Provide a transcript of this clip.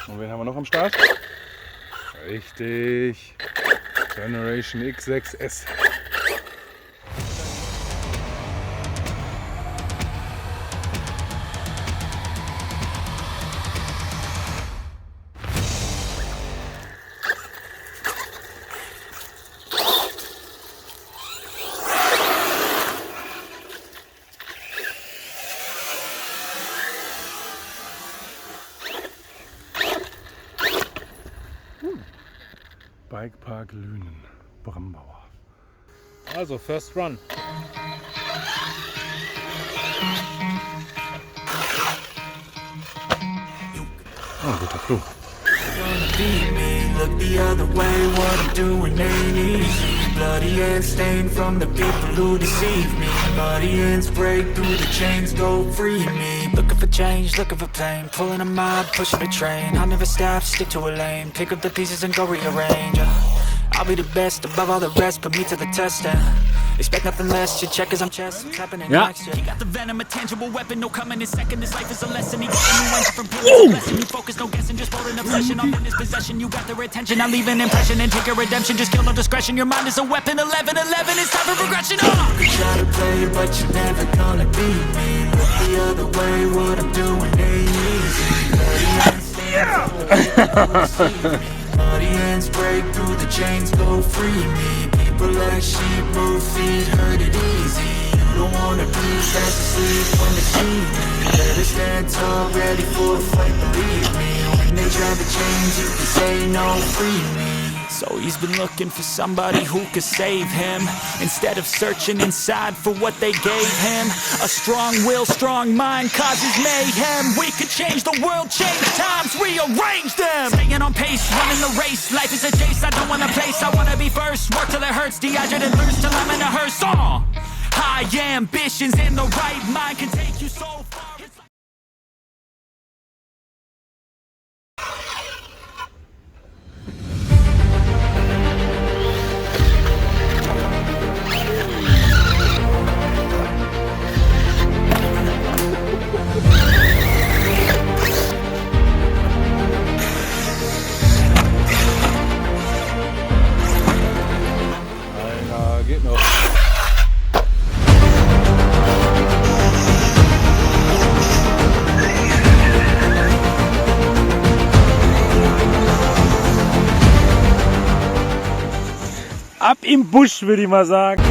Und wen haben wir noch am Start? Richtig. Generation X6S. Bikepark Lünen, Brambauer. Also, first run. Oh, guter Flug. Look the other way, what I'm doing ain't easy. Bloody hands stained from the people who deceive me. Bloody hands break through the chains, go free me. Looking for change, looking for pain. Pulling a mob, pushing a train. I never stop, stick to a lane. Pick up the pieces and go rearrange. I'll be the best above all the rest, put me to the test and expect nothing less, your check as I'm chest tapping in next year. He got the venom, a tangible weapon, no coming in second. This life is a lesson, he got a new engine from pillars. Lesson, you focus, no guessing, just holding obsession. All in his possession, you got their attention. I leave an impression and take your redemption, just kill no discretion. Your mind is a weapon, 11-11, it's time for progression. You try to play, but you're never gonna beat me. Look the other way, what I'm doing ain't easy. Bloody hands break through the chains, go free me. People like sheep move feet, heard it easy. You don't wanna be fast asleep when they see me. Better stand tall, ready for a fight, believe me. When they try to change, you can say no, free me. So he's been looking for somebody who could save him, instead of searching inside for what they gave him. A strong will, strong mind causes mayhem. We could change the world, change times, rearrange them. Staying on pace, running the race. Life is a chase, I don't wanna place. I wanna be first, work till it hurts. Dehydrated thirst till I'm in a hearse. High ambitions in the right mind can take you so far. Geht noch. Ab im Busch, würde ich mal sagen.